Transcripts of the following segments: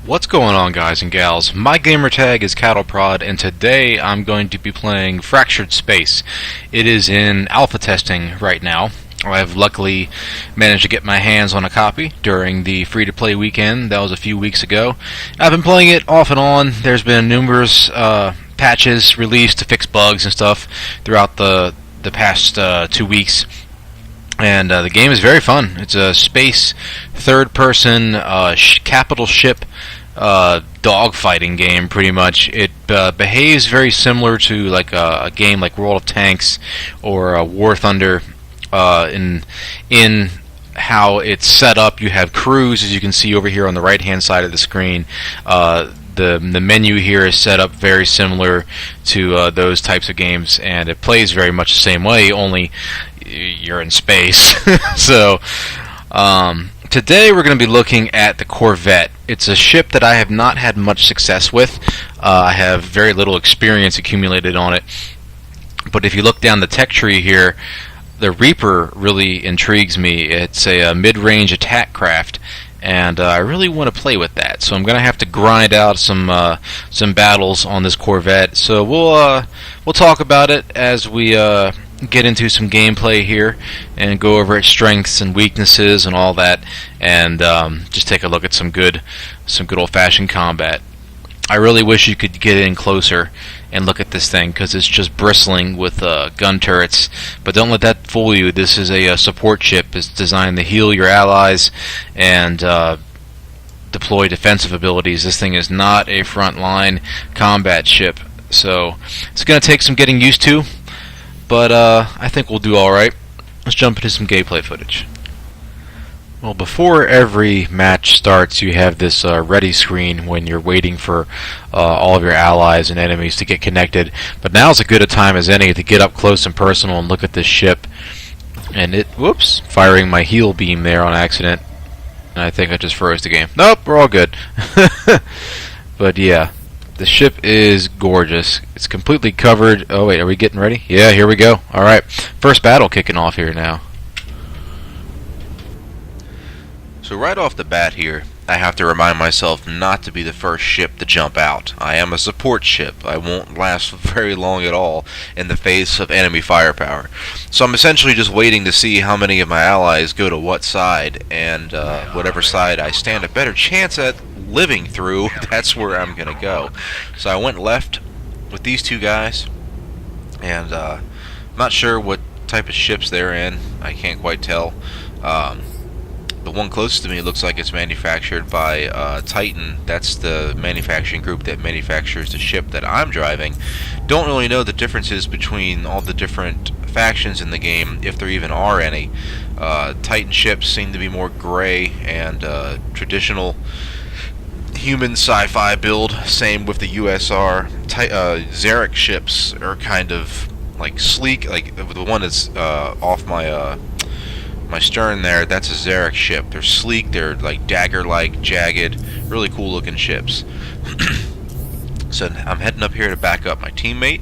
What's going on, guys and gals? My gamer tag is CattleProd, and today I'm going to be playing Fractured Space. It is in alpha testing right now. I've luckily managed to get my hands on a copy during the free-to-play weekend. That was a few weeks ago. I've been playing it off and on. There's been numerous patches released to fix bugs and stuff throughout the past 2 weeks. And the game is very fun. It's a space, third-person, capital ship dogfighting game, pretty much. It behaves very similar to like a game like World of Tanks or War Thunder in how it's set up. You have crews, as you can see over here on the right-hand side of the screen. The menu here is set up very similar to those types of games, and it plays very much the same way, only you're in space. So today we're going to be looking at the Corvette. It's a ship that I have not had much success with. I have very little experience accumulated on it. But if you look down the tech tree here, the Reaper really intrigues me. It's a mid-range attack craft, and I really want to play with that. So I'm going to have to grind out some battles on this Corvette. So we'll talk about it as we get into some gameplay here and go over its strengths and weaknesses and all that, and just take a look at some good old-fashioned combat. I really wish you could get in closer and look at this thing, because it's just bristling with gun turrets. But don't let that fool you. This is a support ship. It's designed to heal your allies and deploy defensive abilities. This thing is not a frontline combat ship, so it's going to take some getting used to. But I think we'll do alright. Let's jump into some gameplay footage. Well, before every match starts, you have this ready screen when you're waiting for all of your allies and enemies to get connected. But now's as good a time as any to get up close and personal and look at this ship. And whoops, firing my heal beam there on accident. And I think I just froze the game. Nope, we're all good. But yeah. The ship is gorgeous. It's completely covered. Oh wait, are we getting ready? Yeah, here we go. Alright, first battle kicking off here now. So right off the bat here, I have to remind myself not to be the first ship to jump out. I am a support ship. I won't last very long at all in the face of enemy firepower. So I'm essentially just waiting to see how many of my allies go to what side, and whatever side I stand a better chance at living through, that's where I'm gonna go. So I went left with these two guys, and I'm not sure what type of ships they're in. I can't quite tell. The one closest to me looks like it's manufactured by Titan. That's the manufacturing group that manufactures the ship that I'm driving. Don't really know the differences between all the different factions in the game, if there even are any. Titan ships seem to be more gray and traditional human sci-fi build. Same with the USR. Xeric ships are kind of like sleek, like the one that's off my stern there. That's a Xeric ship. They're sleek. They're like dagger-like, jagged, really cool-looking ships. So I'm heading up here to back up my teammate,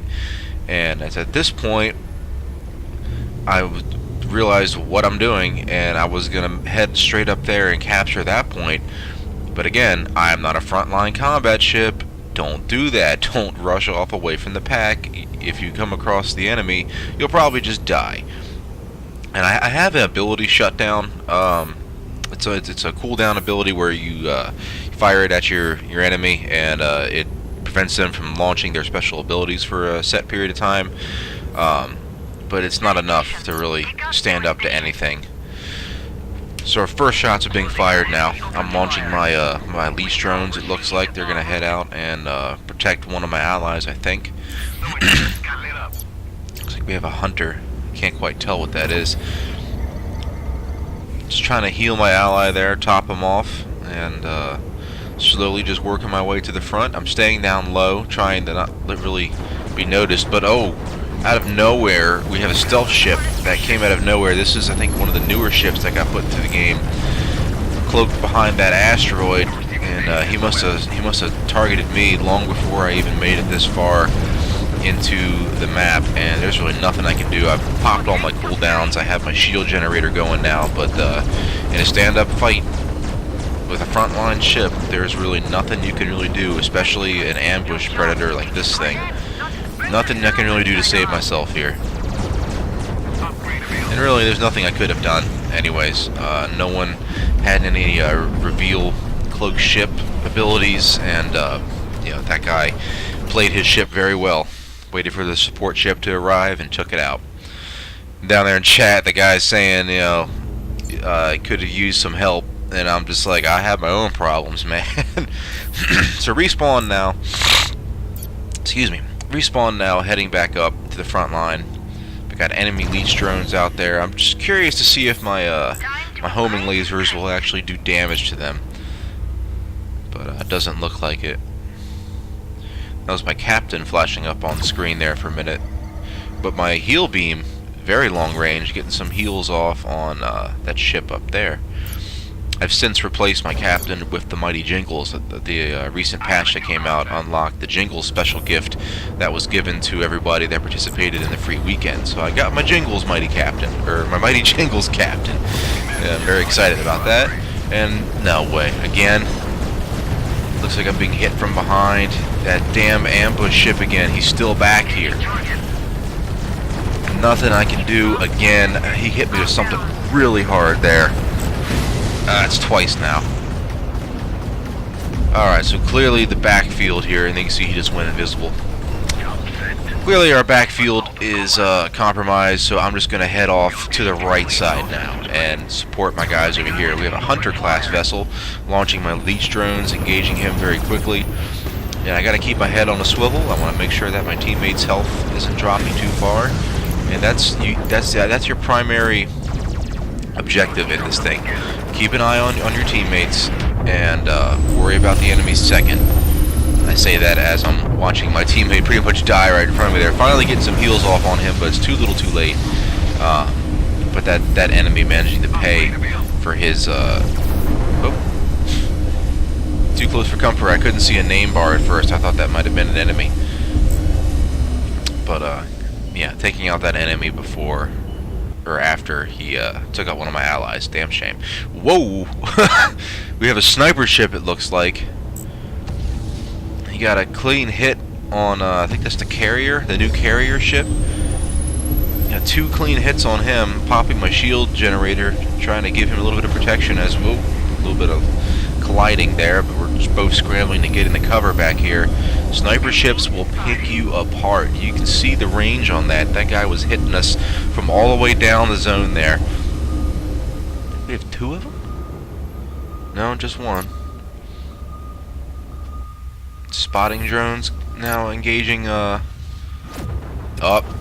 and it's at this point I realized what I'm doing, and I was gonna head straight up there and capture that point. But again, I am not a frontline combat ship. Don't do that. Don't rush off away from the pack. If you come across the enemy, you'll probably just die. And I have an ability shutdown. It's a cooldown ability where you fire it at your enemy, and it prevents them from launching their special abilities for a set period of time. But it's not enough to really stand up to anything. So our first shots are being fired now. I'm launching my my leash drones. It looks like they're gonna head out and protect one of my allies, I think. Looks like we have a hunter. Can't quite tell what that is. Just trying to heal my ally there, top him off, and slowly just working my way to the front. I'm staying down low, trying to not really be noticed. But oh, out of nowhere, we have a stealth ship that came out of nowhere. This is, I think, one of the newer ships that got put into the game, cloaked behind that asteroid, and he must have targeted me long before I even made it this far into the map, and there's really nothing I can do. I've popped all my cooldowns. I have my shield generator going now, but in a stand-up fight, with a frontline ship, there's really nothing you can really do, especially an ambush predator like this thing. Nothing I can really do to save myself here. And really, there's nothing I could have done anyways. No one had any reveal cloak ship abilities, and you know, that guy played his ship very well. Waited for the support ship to arrive and took it out. Down there in chat, the guy's saying, you know, I could have used some help, and I'm just like, I have my own problems, man. So respawn now. Excuse me. Respawn now, heading back up to the front line. We got enemy leech drones out there. I'm just curious to see if my my homing lasers will actually do damage to them, but it doesn't look like it. That was my captain flashing up on the screen there for a minute. But my heal beam, very long range, getting some heals off on that ship up there. I've since replaced my captain with the Mighty Jingles. The recent patch that came out unlocked the Jingles special gift that was given to everybody that participated in the free weekend. So I got my Jingles Mighty Captain, or my Mighty Jingles Captain. And I'm very excited about that. And no way, again, looks like I'm being hit from behind. That damn ambush ship again. He's still back here. Nothing I can do again. He hit me with something really hard there. It's twice now. Alright, so clearly the backfield here, and you can see he just went invisible. Clearly our backfield is compromised, so I'm just going to head off to the right side now and support my guys over here. We have a Hunter-class vessel launching my leech drones, engaging him very quickly. And I got to keep my head on a swivel. I want to make sure that my teammates' health isn't dropping too far. And that's your primary objective in this thing. Keep an eye on your teammates and worry about the enemies second. I say that as I'm watching my teammate pretty much die right in front of me there. Finally getting some heals off on him, but it's too late. But that enemy managing to pay for his... Too close for comfort. I couldn't see a name bar at first. I thought that might have been an enemy. But, yeah, taking out that enemy before... or after he took out one of my allies. Damn shame. Whoa! We have a sniper ship, it looks like. He got a clean hit on, I think that's the carrier, the new carrier ship. Got 2 clean hits on him, popping my shield generator, trying to give him a little bit of protection as, whoa, a little bit of colliding there, but we're just both scrambling to get in the cover back here. Sniper ships will pick you apart. You can see the range on that. That guy was hitting us from all the way down the zone there. We have 2 of them? No, just 1. Spotting drones now engaging, oh,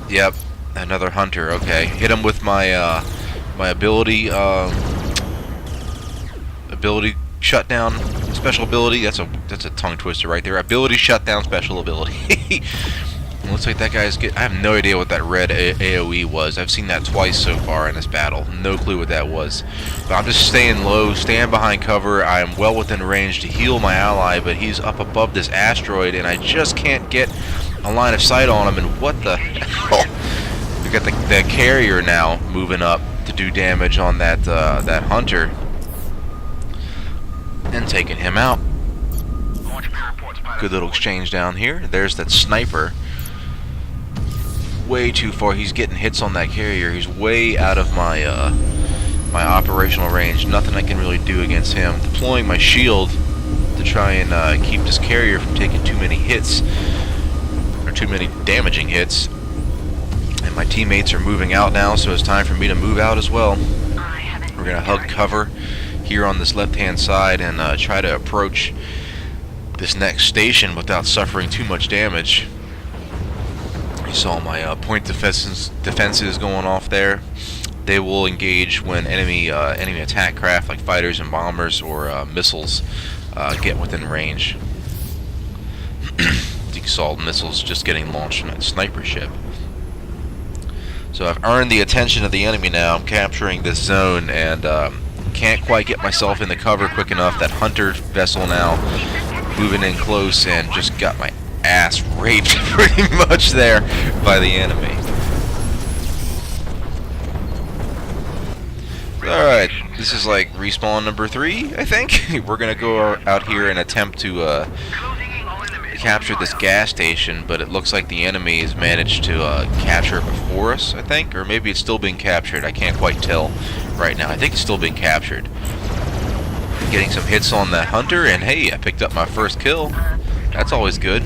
yep, another hunter, okay. Hit him with my, my ability shutdown special ability. That's a tongue twister right there. Ability shutdown special ability. Looks like that guy's I have no idea what that red AoE was. I've seen that twice so far in this battle. No clue what that was. But I'm just staying low, staying behind cover. I am well within range to heal my ally, but he's up above this asteroid, and I just can't get a line of sight on him. And what the hell? We got the carrier now moving up to do damage on that that hunter, and taking him out. Good little exchange down here. There's that sniper. Way too far. He's getting hits on that carrier. He's way out of my my operational range. Nothing I can really do against him. Deploying my shield to try and keep this carrier from taking too many hits, or too many damaging hits. And my teammates are moving out now, so it's time for me to move out as well. We're gonna hug cover here on this left-hand side and try to approach this next station without suffering too much damage. You saw my point defenses going off there. They will engage when enemy attack craft like fighters and bombers or missiles get within range. You saw missiles just getting launched from that sniper ship. So I've earned the attention of the enemy now. I'm capturing this zone and can't quite get myself in the cover quick enough. That hunter vessel now moving in close and just got my ass raped pretty much there by the enemy. Alright, this is like respawn number 3, I think. We're gonna go out here and attempt to capture this gas station, but it looks like the enemy has managed to capture it before us, I think. Or maybe it's still being captured. I can't quite tell right now. I think it's still being captured. Getting some hits on the hunter, and hey, I picked up my first kill. That's always good.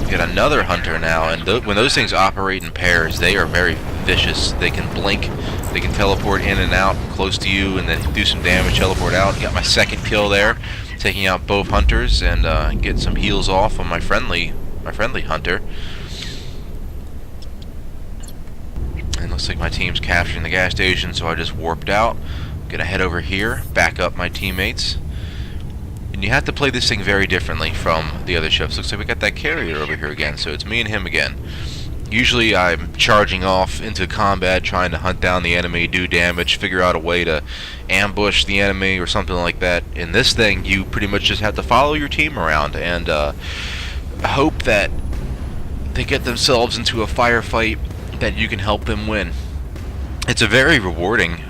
Get another hunter now, and when those things operate in pairs, they are very vicious. They can blink, they can teleport in and out close to you, and then do some damage, teleport out. Got my second kill there, taking out both hunters, and get some heals off on my friendly hunter. And looks like my team's capturing the gas station, so I just warped out. Gonna head over here, back up my teammates. And you have to play this thing very differently from the other ships. Looks like we got that carrier over here again, so it's me and him again. Usually I'm charging off into combat, trying to hunt down the enemy, do damage, figure out a way to ambush the enemy or something like that. In this thing, you pretty much just have to follow your team around and hope that they get themselves into a firefight that you can help them win. It's a very rewarding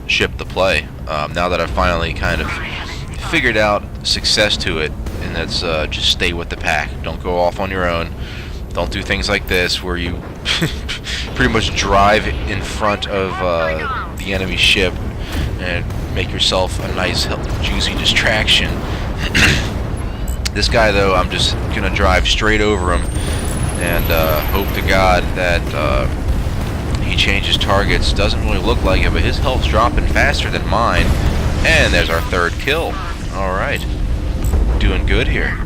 ship to play. Now that I've finally kind of figured out success to it, and that's just stay with the pack. Don't go off on your own. Don't do things like this where you pretty much drive in front of the enemy ship and make yourself a nice, juicy distraction. This guy, though, I'm just gonna drive straight over him and hope to God that he changes targets. Doesn't really look like it, but his health's dropping faster than mine. And there's our third kill. Alright. Doing good here.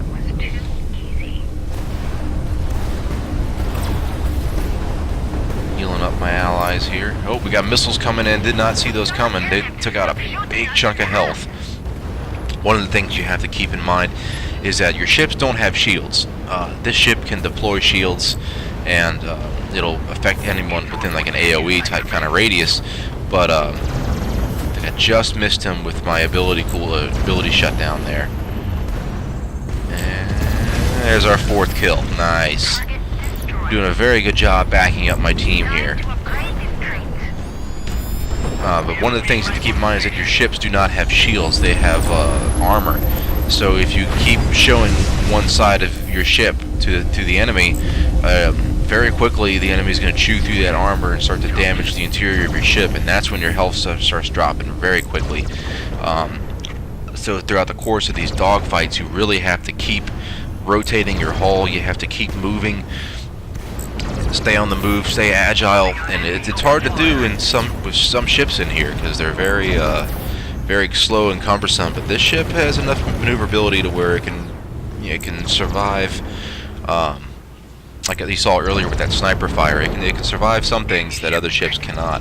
Healing up my allies here. Oh, we got missiles coming in. Did not see those coming. They took out a big chunk of health. One of the things you have to keep in mind is that your ships don't have shields. This ship can deploy shields, and it'll affect anyone within like an AoE type kind of radius, but I just missed him with my ability shutdown there. And there's our fourth kill. Nice. Doing a very good job backing up my team here. But one of the things to keep in mind is that your ships do not have shields. They have armor. So if you keep showing one side of your ship to the enemy, very quickly the enemy is going to chew through that armor and start to damage the interior of your ship, and that's when your health starts dropping very quickly. So throughout the course of these dogfights, you really have to keep rotating your hull. You have to keep moving, stay on the move, stay agile, and it's hard to do with some ships in here because they're very very slow and cumbersome. But this ship has enough maneuverability to where it can survive. Like you saw earlier with that sniper fire, it can survive some things that other ships cannot.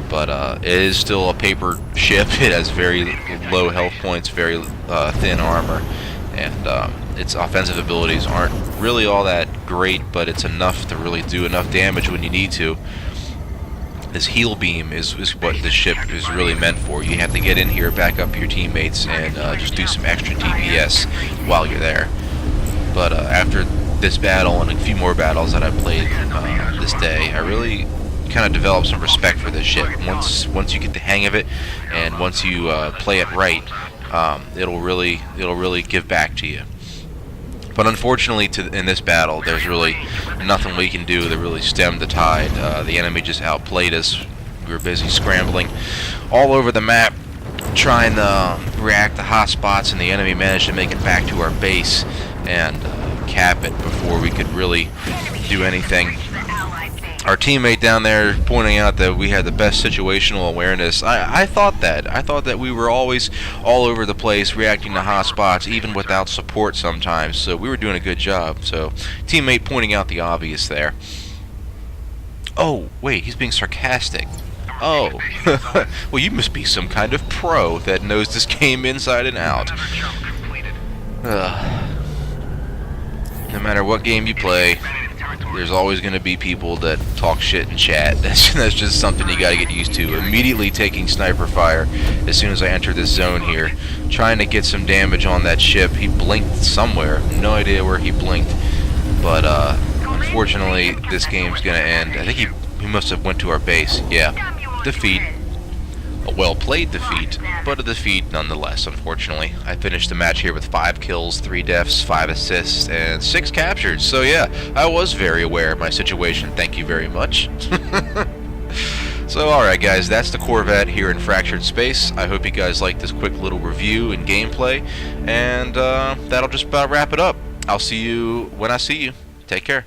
But it is still a paper ship. It has very low health points, very thin armor, and its offensive abilities aren't really all that great, but it's enough to really do enough damage when you need to. This heal beam is what this ship is really meant for. You have to get in here, back up your teammates, and just do some extra DPS while you're there. But after this battle and a few more battles that I've played this day, I really kind of developed some respect for this ship. Once you get the hang of it, and once you play it right, it'll really give back to you. But unfortunately, in this battle, there's really nothing we can do to really stem the tide. The enemy just outplayed us. We were busy scrambling all over the map, trying to react to hot spots, and the enemy managed to make it back to our base and cap it before we could really do anything. Our teammate down there pointing out that we had the best situational awareness. I thought that we were always all over the place, reacting to hot spots, even without support sometimes. So we were doing a good job. So teammate pointing out the obvious there. Oh, wait, he's being sarcastic. Oh, well, you must be some kind of pro that knows this game inside and out. No matter what game you play, there's always going to be people that talk shit in chat. That's just something you got to get used to. Immediately taking sniper fire as soon as I enter this zone here, trying to get some damage on that ship. He blinked somewhere. No idea where he blinked. But unfortunately, this game's going to end. I think he must have went to our base. Yeah. Defeat. A well-played defeat, but a defeat nonetheless, unfortunately. I finished the match here with 5 kills, 3 deaths, 5 assists, and 6 captures. So yeah, I was very aware of my situation. Thank you very much. So alright guys, that's the Corvette here in Fractured Space. I hope you guys liked this quick little review and gameplay, and that'll just about wrap it up. I'll see you when I see you. Take care.